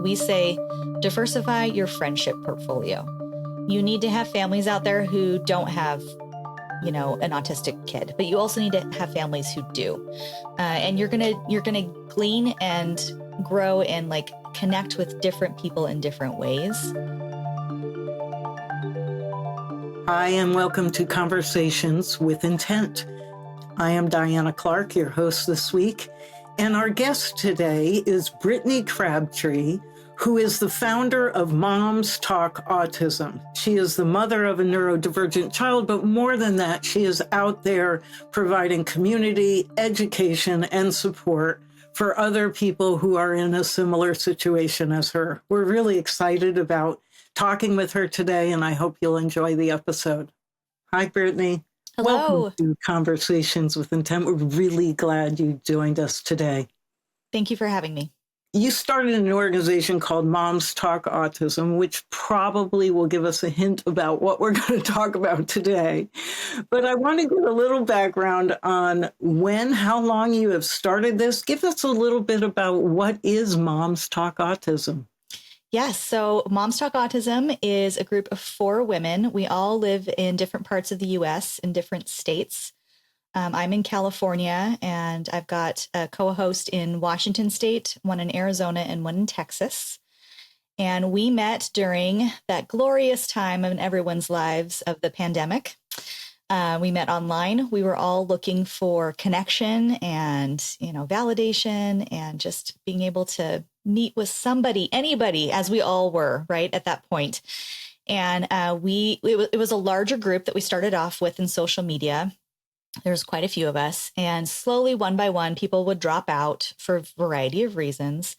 we say diversify your friendship portfolio. You need to have families out there who don't have, an autistic kid, but you also need to have families who do. And you're gonna glean and grow and connect with different people in different ways. Hi, and welcome to Conversations with Intent. I am Diana Clark, your host this week, and our guest today is Brittney Crabtree, who is the founder of Moms Talk Autism. She is the mother of a neurodivergent child, but more than that, she is out there providing community, education, and support for other people who are in a similar situation as her. We're really excited about talking with her today, and I hope you'll enjoy the episode. Hi, Brittney. Hello. Welcome to Conversations with Intent. We're really glad you joined us today. Thank you for having me. You started an organization called Moms Talk Autism, which probably will give us a hint about what we're going to talk about today. But I want to get a little background on how long you have started this. Give us a little bit about what is Moms Talk Autism. Yes. So Moms Talk Autism is a group of 4 women. We all live in different parts of the U.S., in different states. I'm in California, and I've got a co-host in Washington State, one in Arizona, and one in Texas. And we met during that glorious time in everyone's lives of the pandemic. We met online. We were all looking for connection and, validation and just being able to meet with somebody, anybody, as we all were, right, at that point. And it was a larger group that we started off with in social media. There's quite a few of us, and slowly, one by one, people would drop out for a variety of reasons.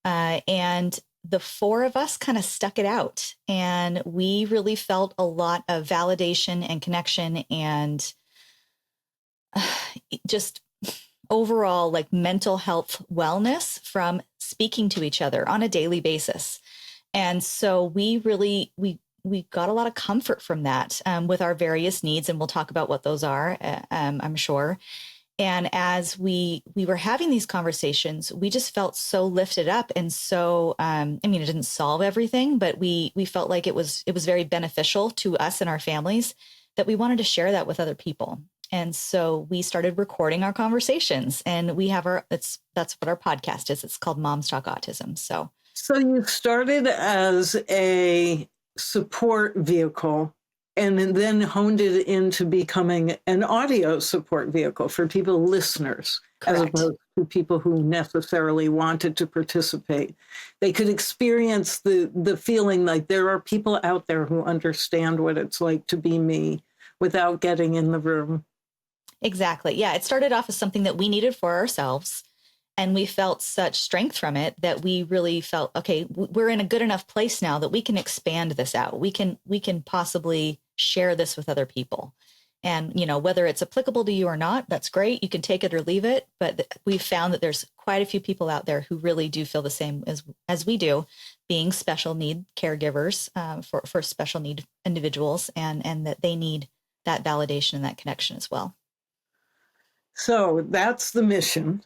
And the 4 of us kind of stuck it out, and we really felt a lot of validation and connection and just overall mental health wellness from speaking to each other on a daily basis. And so we got a lot of comfort from that with our various needs, and we'll talk about what those are, I'm sure. And as we were having these conversations, we just felt so lifted up. And so, it didn't solve everything, but we felt like it was very beneficial to us and our families that we wanted to share that with other people. And so we started recording our conversations, and we have that's what our podcast is. It's called Moms Talk Autism. So you started as a support vehicle and then honed it into becoming an audio support vehicle for people, listeners, Correct. As opposed to people who necessarily wanted to participate. They could experience the feeling like there are people out there who understand what it's like to be me without getting in the room. Exactly. Yeah. It started off as something that we needed for ourselves. And we felt such strength from it that we really felt, okay, we're in a good enough place now that we can expand this out. We can possibly share this with other people. And, whether it's applicable to you or not, that's great. You can take it or leave it. But we found that there's quite a few people out there who really do feel the same as we do, being special need caregivers for special need individuals, and that they need that validation and that connection as well. So that's the mission.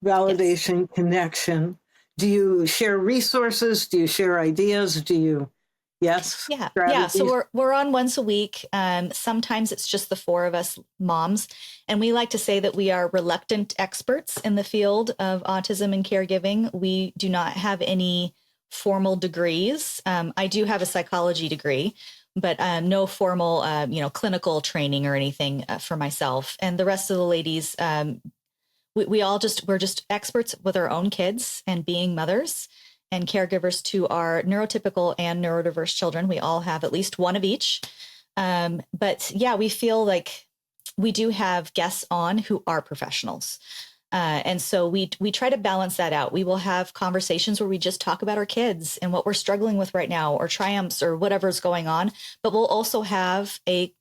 Validation, yes. Connection. Do you share resources? Do you share ideas? Yes? Yeah. Yeah. So we're on once a week. Sometimes it's just the 4 of us moms. And we like to say that we are reluctant experts in the field of autism and caregiving. We do not have any formal degrees. I do have a psychology degree, but no formal, clinical training or anything for myself. And the rest of the ladies, we're just experts with our own kids and being mothers and caregivers to our neurotypical and neurodiverse children. We all have at least one of each. But yeah, we feel like we do have guests on who are professionals. And so we try to balance that out. We will have conversations where we just talk about our kids and what we're struggling with right now, or triumphs or whatever's going on. But we'll also have an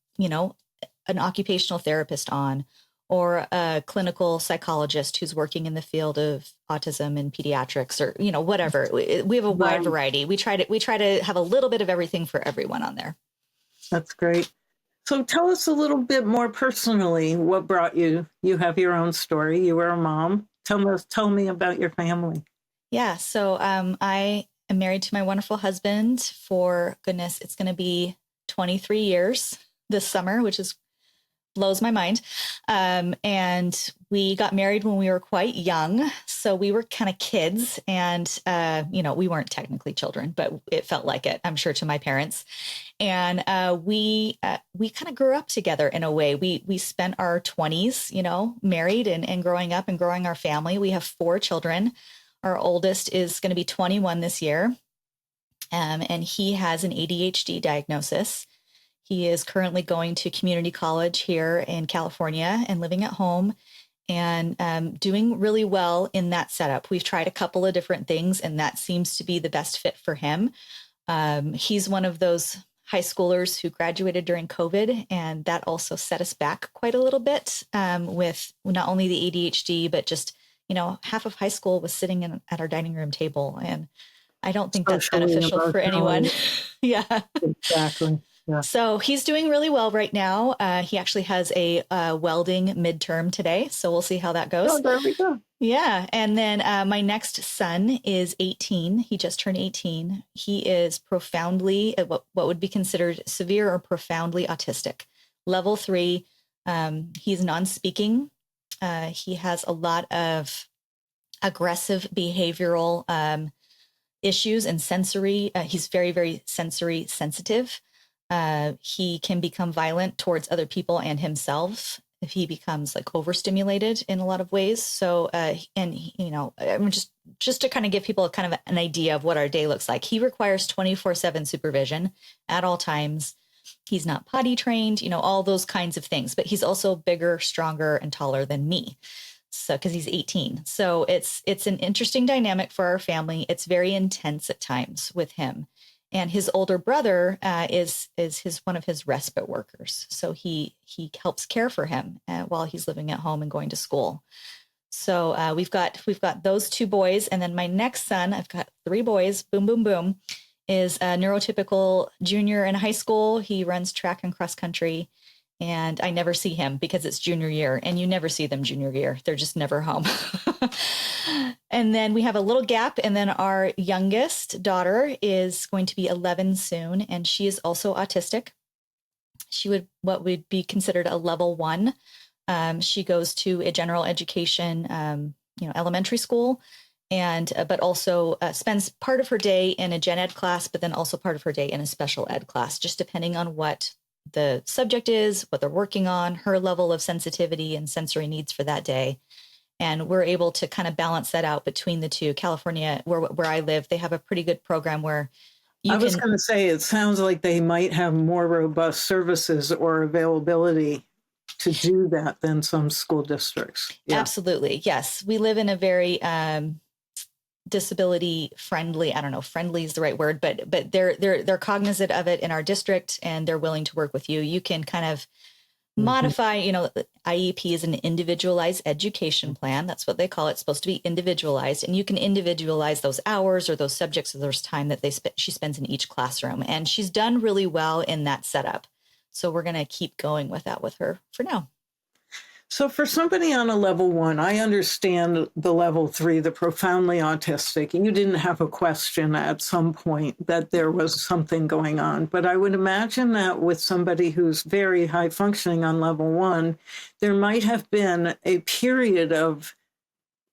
occupational therapist on, or a clinical psychologist who's working in the field of autism and pediatrics, or, whatever. We have a wide variety. We try to have a little bit of everything for everyone on there. That's great. So tell us a little bit more personally, what brought you? You have your own story. You were a mom. Tell me about your family. Yeah. So I am married to my wonderful husband for, goodness, it's going to be 23 years this summer, which is blows my mind. And we got married when we were quite young. So we were kind of kids and, we weren't technically children, but it felt like it, I'm sure, to my parents. And we kind of grew up together in a way. We spent our 20s, married and growing up and growing our family. We have 4 children. Our oldest is going to be 21 this year. And he has an ADHD diagnosis. He is currently going to community college here in California and living at home and doing really well in that setup. We've tried a couple of different things, and that seems to be the best fit for him. He's one of those high schoolers who graduated during COVID, and that also set us back quite a little bit with not only the ADHD, but just, half of high school was sitting at our dining room table. And I don't think that's beneficial for anyone. Yeah. Exactly. Yeah. So he's doing really well right now. He actually has a welding midterm today. So we'll see how that goes. Oh, there we go. Yeah. And then my next son is 18. He just turned 18. He is profoundly, what would be considered severe or profoundly autistic. Level 3. He's non-speaking. He has a lot of aggressive behavioral issues and sensory. He's very, very sensory sensitive. He can become violent towards other people and himself if he becomes like overstimulated in a lot of ways. So, I'm just to kind of give people kind of an idea of what our day looks like. He requires 24/7 supervision at all times. He's not potty trained, all those kinds of things, but he's also bigger, stronger, and taller than me. So, because he's 18. So it's an interesting dynamic for our family. It's very intense at times with him. And his older brother is one of his respite workers. So he helps care for him while he's living at home and going to school. So we've got those 2 boys. And then my next son, I've got 3 boys, boom, boom, boom, is a neurotypical junior in high school. He runs track and cross country. And I never see him because it's junior year, and you never see them junior year. They're just never home. And then we have a little gap. And then our youngest daughter is going to be 11 soon, and she is also autistic. She what would be considered a level 1. She goes to a general education, elementary school, and but also spends part of her day in a gen ed class, but then also part of her day in a special ed class, just depending on what the subject is, what they're working on, her level of sensitivity and sensory needs for that day. And we're able to kind of balance that out between the two. California, where I live, they have a pretty good program where I was going to say, it sounds like they might have more robust services or availability to do that than some school districts. Yeah. Absolutely. Yes. We live in a very disability friendly, I don't know, friendly is the right word, but they're cognizant of it in our district, and they're willing to work with you. You can kind of modify, IEP is an individualized education plan. That's what they call it. It's supposed to be individualized, and you can individualize those hours or those subjects or those time that she spends in each classroom. And she's done really well in that setup. So we're going to keep going with that with her for now. So for somebody on a level 1, I understand the level 3, the profoundly autistic. You didn't have a question at some point that there was something going on. But I would imagine that with somebody who's very high functioning on level 1, there might have been a period of,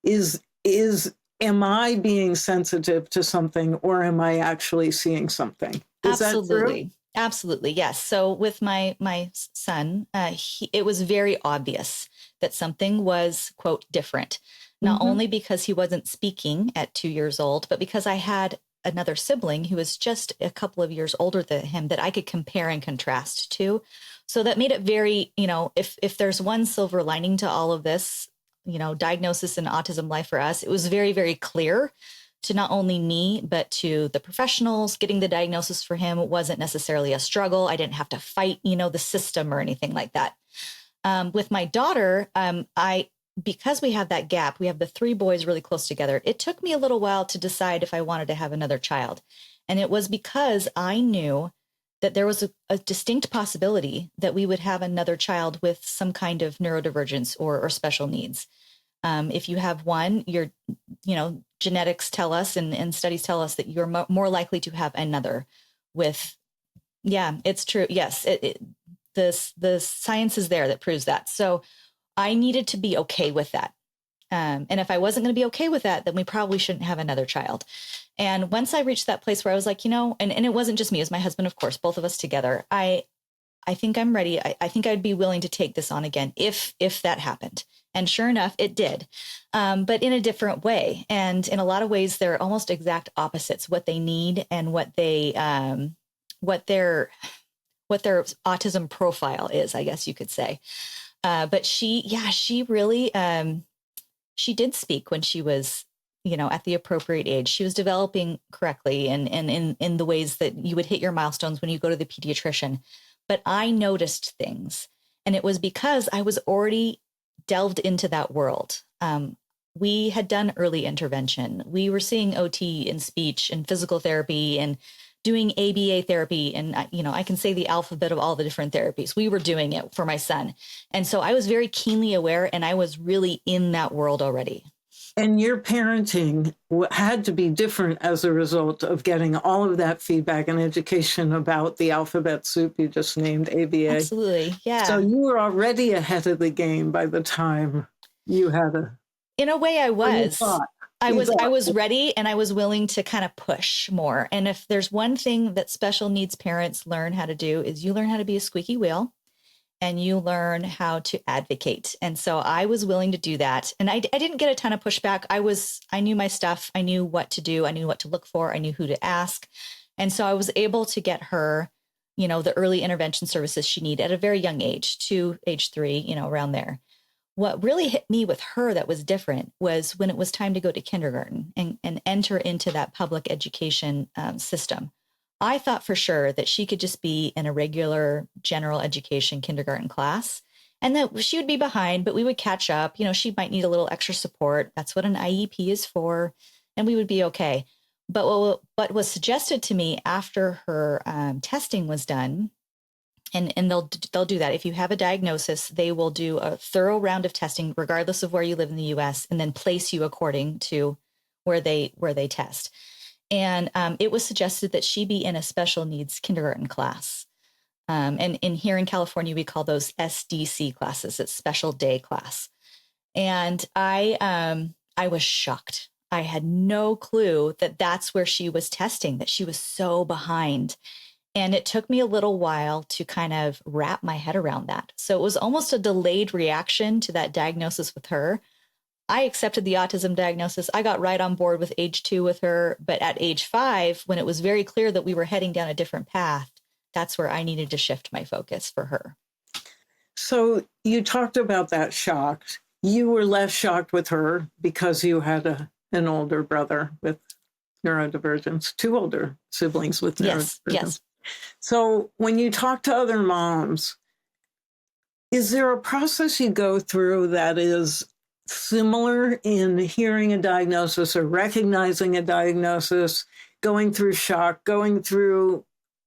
am I being sensitive to something, or am I actually seeing something? Is that true? Absolutely. Yes. So with my son, it was very obvious that something was, quote, different, not only because he wasn't speaking at 2 years old, but because I had another sibling who was just a couple of years older than him that I could compare and contrast to. So that made it very, if there's one silver lining to all of this, diagnosis and autism life for us, it was very, very clear to not only me, but to the professionals. Getting the diagnosis for him wasn't necessarily a struggle. I didn't have to fight, the system or anything like that. With my daughter, because we have that gap, we have the 3 boys really close together. It took me a little while to decide if I wanted to have another child. And it was because I knew that there was a distinct possibility that we would have another child with some kind of neurodivergence or special needs. If you have one, genetics tell us and studies tell us that you're more likely to have another with, yeah, it's true. Yes. The science is there that proves that. So I needed to be okay with that. And if I wasn't going to be okay with that, then we probably shouldn't have another child. And once I reached that place where I was like, and it wasn't just me, it was my husband, of course, both of us together. I think I'm ready. I think I'd be willing to take this on again if that happened. And sure enough, it did, but in a different way. And in a lot of ways, they're almost exact opposites, what they need and what their autism profile is, I guess you could say. But she really, she did speak when she was, at the appropriate age. She was developing correctly and in the ways that you would hit your milestones when you go to the pediatrician. But I noticed things, and it was because I was already delved into that world. We had done early intervention. We were seeing OT and speech and physical therapy and doing ABA therapy. And, I can say the alphabet of all the different therapies. We were doing it for my son. And so I was very keenly aware, and I was really in that world already. And your parenting had to be different as a result of getting all of that feedback and education about the alphabet soup you just named, ABA. Absolutely, yeah. So you were already ahead of the game by the time you had in a way, I was. I was ready, and I was willing to kind of push more. And if there's one thing that special needs parents learn how to do, is you learn how to be a squeaky wheel, and you learn how to advocate. And so I was willing to do that. And I didn't get a ton of pushback. I knew my stuff. I knew what to do. I knew what to look for. I knew who to ask. And so I was able to get her, the early intervention services she needed at a very young age, 2, age 3, around there. What really hit me with her that was different was when it was time to go to kindergarten and enter into that public education system. I thought for sure that she could just be in a regular general education kindergarten class, and that she would be behind, but we would catch up. She might need a little extra support. That's what an IEP is for, and we would be okay. But what was suggested to me after her testing was done, and they'll do that. If you have a diagnosis, they will do a thorough round of testing, regardless of where you live in the U.S., and then place you according to where they test. And it was suggested that she be in a special needs kindergarten class. And here in California, we call those SDC classes. It's special day class. And I was shocked. I had no clue that that's where she was testing, that she was so behind. And it took me a little while to kind of wrap my head around that. So it was almost a delayed reaction to that diagnosis with her. I accepted the autism diagnosis. I got right on board with age 2 with her. But at age 5, when it was very clear that we were heading down a different path, that's where I needed to shift my focus for her. So you talked about that shock. You were less shocked with her because you had an older brother with neurodivergence, 2 older siblings with neurodivergence. Yes. So when you talk to other moms, is there a process you go through that is similar in hearing a diagnosis or recognizing a diagnosis, going through shock,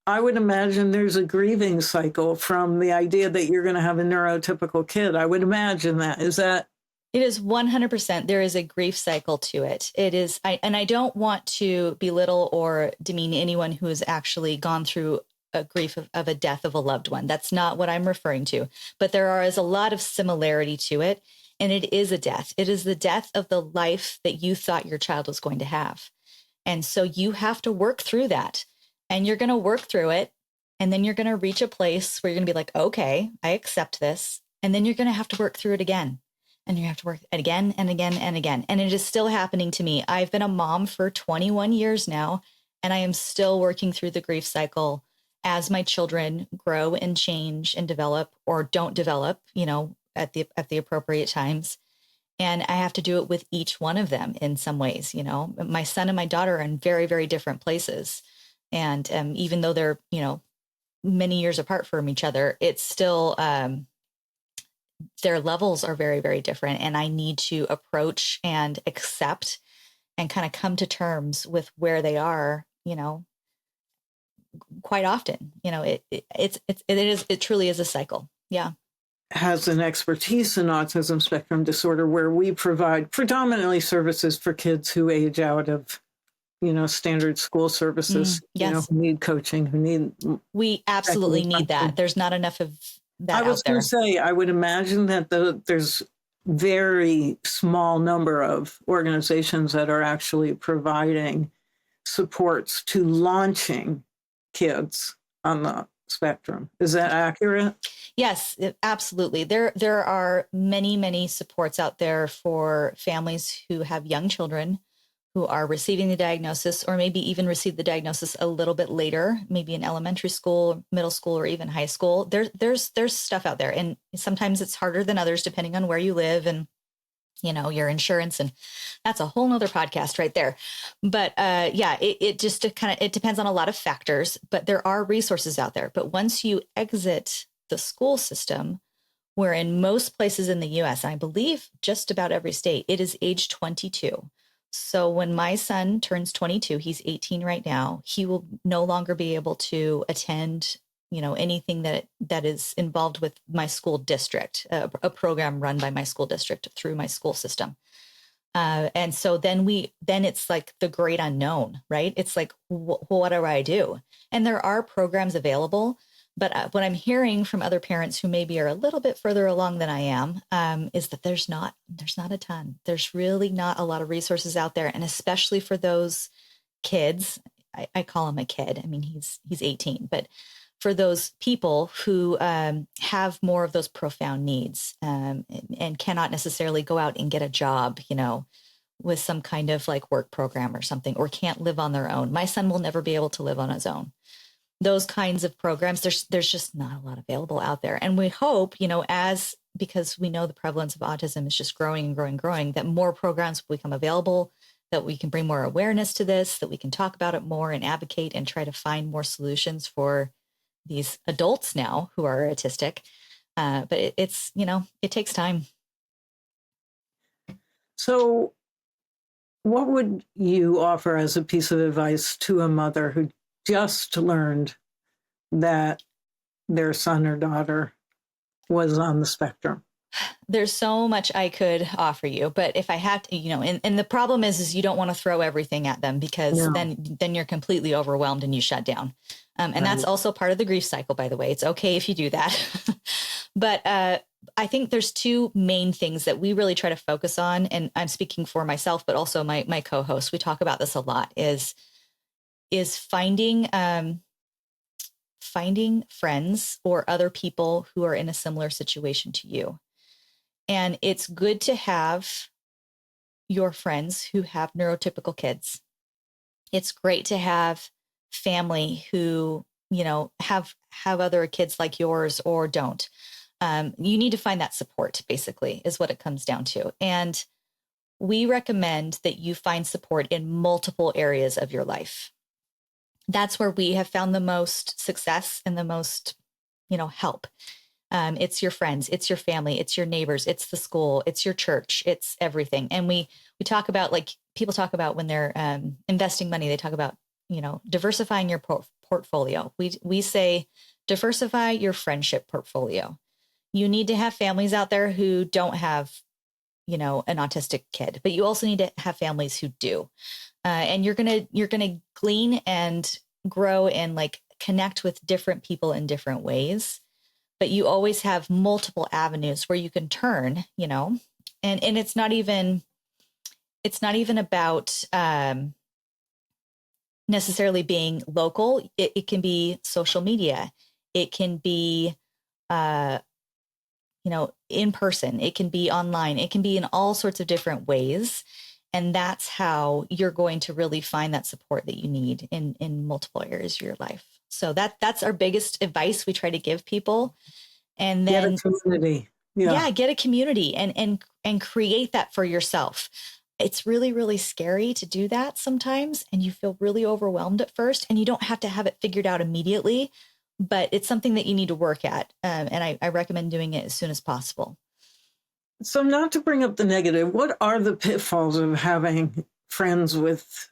I would imagine there's a grieving cycle from the idea that you're going to have a neurotypical kid. I would imagine that. Is that? It is 100%. There is a grief cycle to it. It is, and I don't want to belittle or demean anyone who has actually gone through a grief of a death of a loved one. That's not what I'm referring to. But there is a lot of similarity to it. And it is a death. It is the death of the life that you thought your child was going to have. And so you have to work through that. And you're going to work through it. And then you're going to reach a place where you're going to be like, okay, I accept this. And then you're going to have to work through it again. And you have to work again and again and again. And it is still happening to me. I've been a mom for 21 years now, and I am still working through the grief cycle as my children grow and change and develop or don't develop, at the appropriate times. And I have to do it with each one of them in some ways. My son and my daughter are in very, very different places. And even though they're, many years apart from each other, it's still, their levels are very, very different. And I need to approach and accept and kind of come to terms with where they are, quite often. It truly is a cycle. Yeah. has an expertise in autism spectrum disorder, where we provide predominantly services for kids who age out of, standard school services, Yes, who need coaching, who need we absolutely need that. function. There's not enough of I that was out going to there. say, I would imagine that there's very small number of organizations that are actually providing supports to launching kids on the spectrum. Is that accurate? Yes, absolutely. There are many supports out there for families who have young children who are receiving the diagnosis, or maybe even receive the diagnosis a little bit later, maybe in elementary school, middle school, or even high school. There's stuff out there, and sometimes it's harder than others depending on where you live and your insurance, and that's a whole nother podcast right there. But yeah, it just it depends on a lot of factors, but there are resources out there. But once you exit the school system, where in most places in the US, I believe just about every state, it is age 22. So when my son turns 22, he's 18 right now, he will no longer be able to attend anything that is involved with my school district, a program run by my school district through my school system. And so then it's like the great unknown, right? It's like, what do I do? And there are programs available, but what I'm hearing from other parents who maybe are a little bit further along than I am, is that there's not a ton. There's really not a lot of resources out there, and especially for those kids. I call him a kid. I mean, he's 18, but for those people who have more of those profound needs, and cannot necessarily go out and get a job, with some kind of like work program or something, or can't live on their own. My son will never be able to live on his own. Those kinds of programs, there's just not a lot available out there. And we hope, because we know the prevalence of autism is just growing and growing and growing, that more programs will become available, that we can bring more awareness to this, that we can talk about it more and advocate and try to find more solutions for these adults now who are autistic. But it takes time. So what would you offer as a piece of advice to a mother who just learned that their son or daughter was on the spectrum? There's so much I could offer you, but if I had to, and the problem is you don't want to throw everything at them, because then you're completely overwhelmed and you shut down. And right. That's also part of the grief cycle, by the way. It's okay if you do that. But I think there's two main things that we really try to focus on. And I'm speaking for myself, but also my co-host. We talk about this a lot, is finding friends or other people who are in a similar situation to you. And it's good to have your friends who have neurotypical kids. It's great to have family who, have other kids like yours or don't. You need to find that support, basically, is what it comes down to. And we recommend that you find support in multiple areas of your life. That's where we have found the most success and the most, help. It's your friends, it's your family, it's your neighbors, it's the school, it's your church, it's everything. And we talk about, like, people talk about when they're investing money, they talk about, diversifying your portfolio. We say diversify your friendship portfolio. You need to have families out there who don't have, an autistic kid, but you also need to have families who do. And you're gonna glean and grow and like connect with different people in different ways. But you always have multiple avenues where you can turn, and it's not even about necessarily being local. It can be social media. It can be, in person. It can be online. It can be in all sorts of different ways. And that's how you're going to really find that support that you need in multiple areas of your life. So that's our biggest advice we try to give people. And then get a community. Get a community and create that for yourself. It's really, really scary to do that sometimes. And you feel really overwhelmed at first, and you don't have to have it figured out immediately, but it's something that you need to work at. And I recommend doing it as soon as possible. So not to bring up the negative, what are the pitfalls of having friends with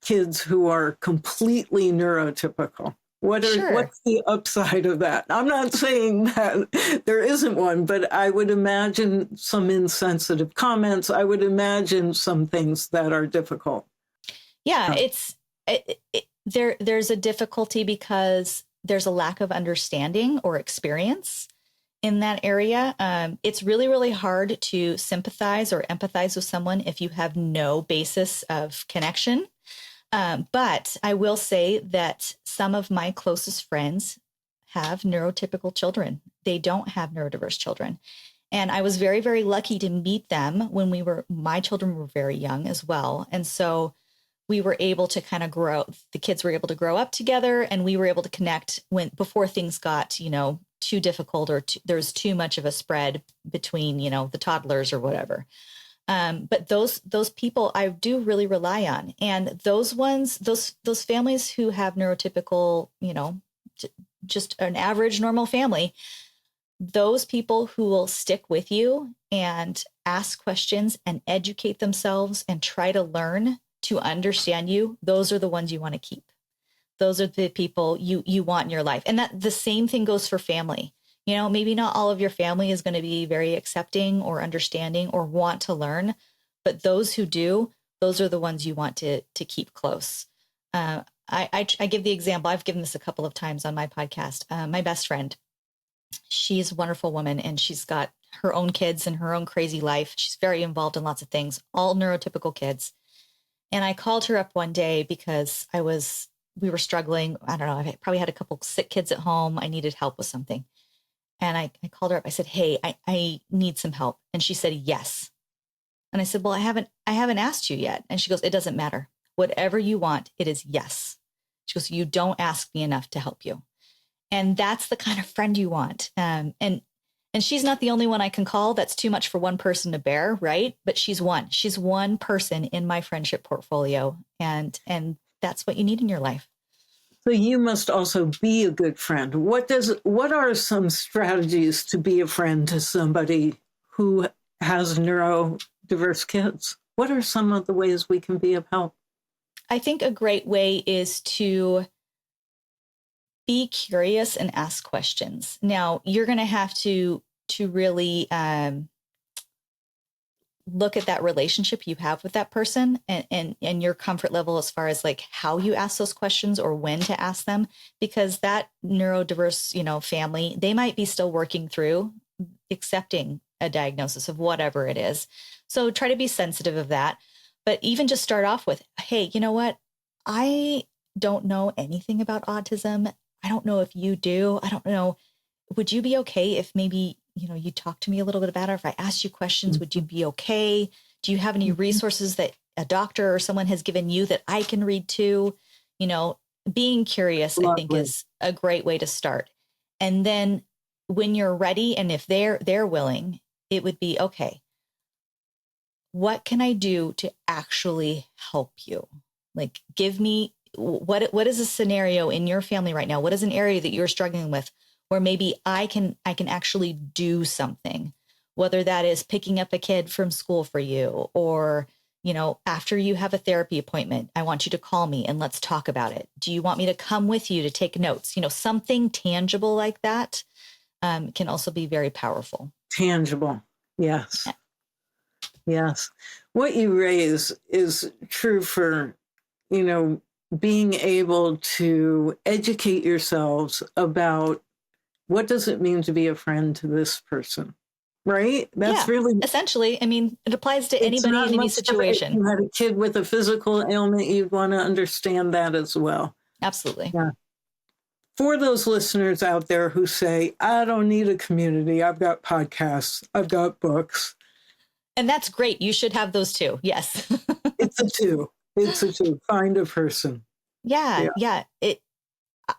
kids who are completely neurotypical? Sure. What's the upside of that? I'm not saying that there isn't one, but I would imagine some insensitive comments. I would imagine some things that are difficult. Yeah, Oh, there's a difficulty because there's a lack of understanding or experience in that area. It's really, really hard to sympathize or empathize with someone if you have no basis of connection. But I will say that some of my closest friends have neurotypical children. They don't have neurodiverse children. And I was very, very lucky to meet them when my children were very young as well. And so we were able to kind of the kids were able to grow up together, and we were able to connect before things got, too difficult, or there's too much of a spread between, the toddlers or whatever. But those people I do really rely on. And those families who have neurotypical, just an average normal family, those people who will stick with you and ask questions and educate themselves and try to learn to understand you, those are the ones you want to keep. Those are the people you want in your life. And that the same thing goes for family. Maybe not all of your family is going to be very accepting or understanding or want to learn, but those who do, those are the ones you want to keep close. I give the example. I've given this a couple of times on my podcast. My best friend, she's a wonderful woman, and she's got her own kids and her own crazy life. She's very involved in lots of things, all neurotypical kids. And I called her up one day because we were struggling. I don't know. I probably had a couple sick kids at home. I needed help with something. And I called her up. I said, hey, I need some help. And she said, yes. And I said, well, I haven't asked you yet. And she goes, it doesn't matter. Whatever you want, it is yes. She goes, you don't ask me enough to help you. And that's the kind of friend you want. And she's not the only one I can call. That's too much for one person to bear, right? But she's one person in my friendship portfolio. And that's what you need in your life. so you must also be a good friend. What are some strategies to be a friend to somebody who has neurodiverse kids? What are some of the ways we can be of help? I think a great way is to be curious and ask questions. Now, you're going to have to really look at that relationship you have with that person and your comfort level as far as like how you ask those questions or when to ask them, because that neurodiverse, family, they might be still working through accepting a diagnosis of whatever it is. So try to be sensitive of that. But even just start off with, hey, you know what? I don't know anything about autism. I don't know if you do. I don't know. Would you be okay if maybe, you talk to me a little bit about it? If I asked you questions, would you be okay? Do you have any resources that a doctor or someone has given you that I can read to? Being curious, Lovely. I think, is a great way to start. And then when you're ready, and if they're willing, it would be, okay, what can I do to actually help you? Like, give me what is a scenario in your family right now? What is an area that you're struggling with where maybe I can actually do something, whether that is picking up a kid from school for you, or, after you have a therapy appointment, I want you to call me and let's talk about it. Do you want me to come with you to take notes? Something tangible like that can also be very powerful. Tangible. Yes. Yes. What you raise is true for, being able to educate yourselves about what does it mean to be a friend to this person, right? That's really essentially. I mean, it applies to anybody in any situation. If you had a kid with a physical ailment, you'd want to understand that as well. Absolutely. Yeah. For those listeners out there who say, I don't need a community, I've got podcasts, I've got books. And that's great. You should have those too. Yes. It's a two. Find a person. Yeah.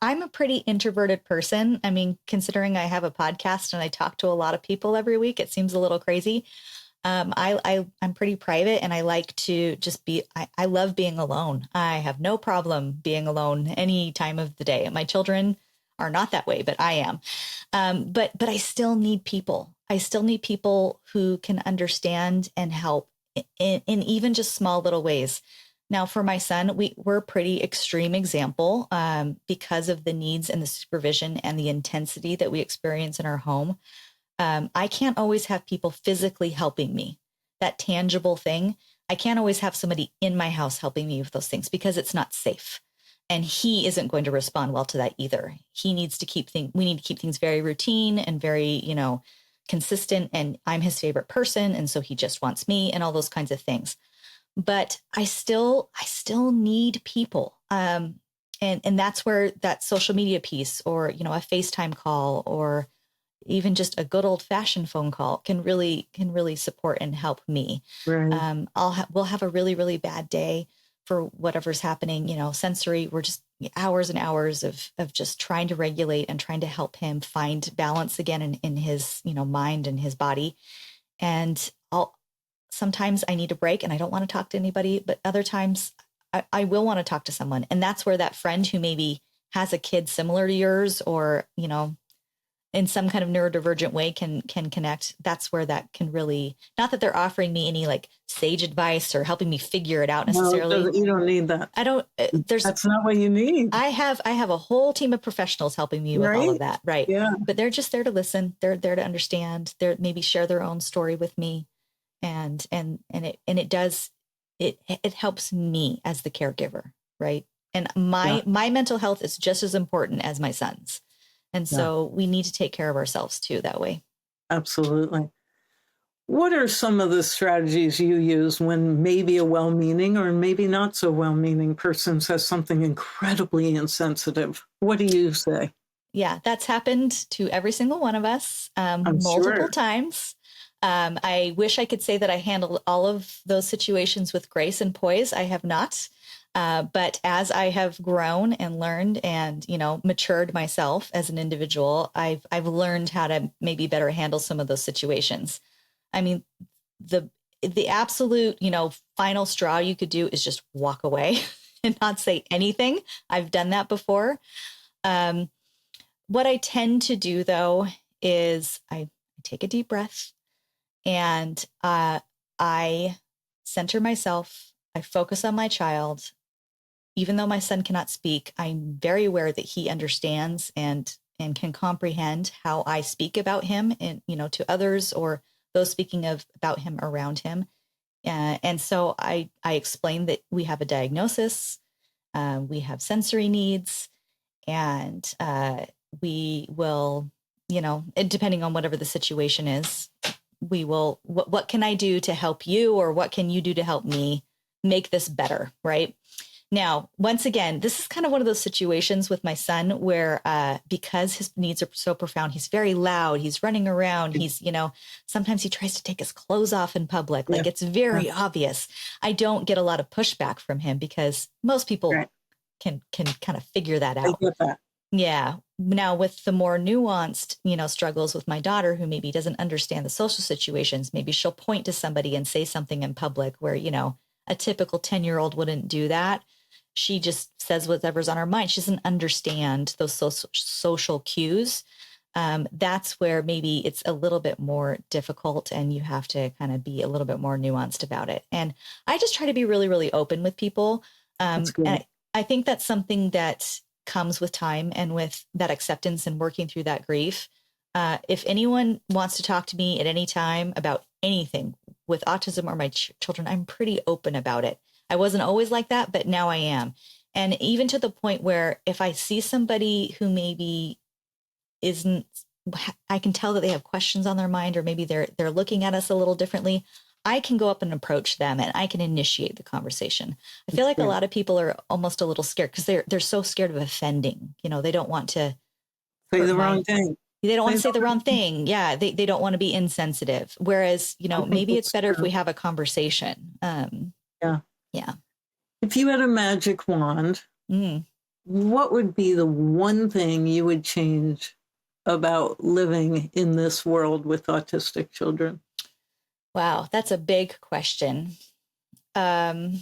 I'm a pretty introverted person. I mean, considering I have a podcast and I talk to a lot of people every week, it seems a little crazy. I'm pretty private, and I like to just be, I love being alone. I have no problem being alone any time of the day. My children are not that way, but I am. But I still need people. I still need people who can understand and help in even just small little ways. Now, for my son, we're a pretty extreme example because of the needs and the supervision and the intensity that we experience in our home. I can't always have people physically helping me, that tangible thing. I can't always have somebody in my house helping me with those things because it's not safe. And he isn't going to respond well to that either. He needs to we need to keep things very routine and very, consistent. And I'm his favorite person. And so he just wants me and all those kinds of things. But I still need people. And that's where that social media piece or, a FaceTime call or even just a good old fashioned phone call can really support and help me. Right. We'll have a really, really bad day for whatever's happening, sensory. We're just hours and hours of just trying to regulate and trying to help him find balance again in his, mind and his body. And sometimes I need a break and I don't want to talk to anybody, but other times I will want to talk to someone. And that's where that friend who maybe has a kid similar to yours or, in some kind of neurodivergent way can connect. That's where that can really, not that they're offering me any like sage advice or helping me figure it out necessarily. No, you don't need that. I don't, that's not what you need. I have a whole team of professionals helping me with all of that. Right. Yeah. But they're just there to listen. They're there to understand. They're maybe share their own story with me. And it helps me as the caregiver. Right. And my mental health is just as important as my son's. And so we need to take care of ourselves too that way. Absolutely. What are some of the strategies you use when maybe a well-meaning or maybe not so well-meaning person says something incredibly insensitive? What do you say? Yeah, that's happened to every single one of us multiple times. I wish I could say that I handled all of those situations with grace and poise. I have not. But as I have grown and learned and, matured myself as an individual, I've learned how to maybe better handle some of those situations. I mean, the absolute, final straw you could do is just walk away and not say anything. I've done that before. What I tend to do, though, is I take a deep breath and I center myself. I focus on my child. Even though my son cannot speak, I'm very aware that he understands and can comprehend how I speak about him and, to others or those speaking about him around him. And so I explain that we have a diagnosis, we have sensory needs, and we will, depending on whatever the situation is, we will, what can I do to help you or what can you do to help me make this better, right? Now, once again, this is kind of one of those situations with my son where because his needs are so profound, he's very loud, he's running around, he's, sometimes he tries to take his clothes off in public. Like it's very obvious. I don't get a lot of pushback from him because most people can kind of figure that out. I get that. Yeah. Now with the more nuanced, struggles with my daughter who maybe doesn't understand the social situations, maybe she'll point to somebody and say something in public where, a typical 10-year-old wouldn't do that. She just says whatever's on her mind. She doesn't understand those social cues. That's where maybe it's a little bit more difficult and you have to kind of be a little bit more nuanced about it. And I just try to be really, really open with people. And I think that's something that comes with time and with that acceptance and working through that grief. If anyone wants to talk to me at any time about anything with autism or my children, I'm pretty open about it. I wasn't always like that, but now I am. And even to the point where if I see somebody who maybe I can tell that they have questions on their mind, or maybe they're looking at us a little differently, I can go up and approach them and I can initiate the conversation. I feel like a lot of people are almost a little scared because they're so scared of offending. They don't want to say the wrong thing. They don't want to say the wrong thing. Yeah. They don't want to be insensitive. Whereas, maybe it's better if we have a conversation. Yeah. If you had a magic wand, what would be the one thing you would change about living in this world with autistic children? Wow, that's a big question. I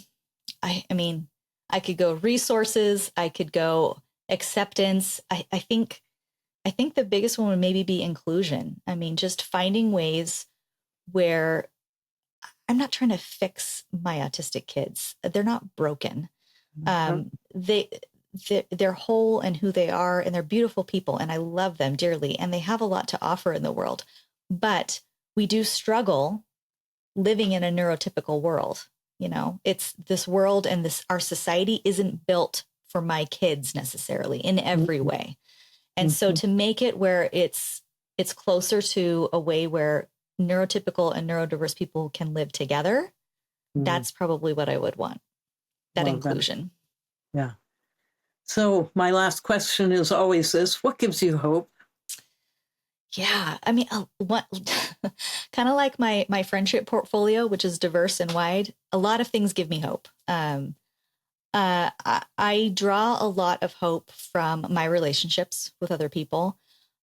mean, I could go resources, I could go acceptance. I think the biggest one would maybe be inclusion. I mean, just finding ways where I'm not trying to fix my autistic kids. They're not broken. They're whole in who they are, and they're beautiful people, and I love them dearly, and they have a lot to offer in the world. But we do struggle living in a neurotypical world. It's this world, and our society isn't built for my kids necessarily in every way. And so to make it where it's closer to a way where neurotypical and neurodiverse people can live together, that's probably what I would want. That inclusion. Yeah. So my last question is always this: what gives you hope? Yeah. I mean, what kind of like my friendship portfolio, which is diverse and wide, a lot of things give me hope. I draw a lot of hope from my relationships with other people.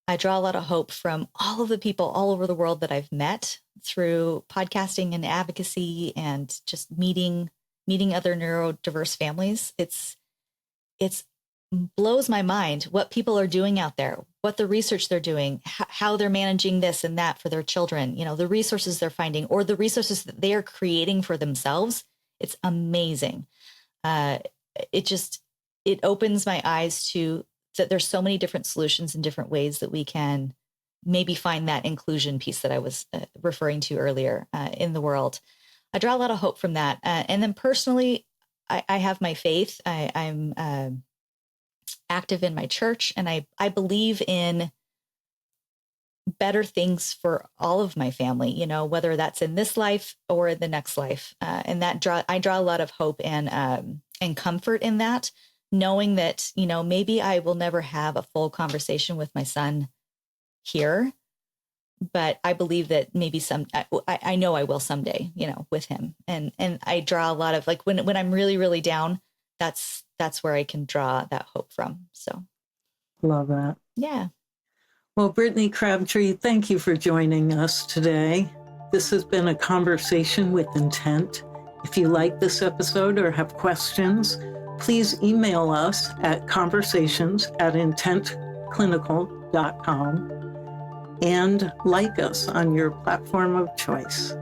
I draw a lot of hope from all of the people all over the world that I've met through podcasting and advocacy and just meeting other neurodiverse families. It's blows my mind what people are doing out there, what the research they're doing, how they're managing this and that for their children, the resources they're finding or the resources that they are creating for themselves. It's amazing. It opens my eyes to that there's so many different solutions and different ways that we can maybe find that inclusion piece that I was referring to earlier in the world. I draw a lot of hope from that. And then personally, I have my faith. I'm active in my church, and I believe in better things for all of my family, whether that's in this life or in the next life. And I draw a lot of hope and comfort in that, knowing that, maybe I will never have a full conversation with my son here, but I believe that maybe I know I will someday, with him. And I draw a lot of when I'm really, really down, that's where I can draw that hope from. So. Love that. Yeah. Well, Brittney Crabtree, thank you for joining us today. This has been a conversation with intent. If you like this episode or have questions, please email us at conversations@intentclinical.com and like us on your platform of choice.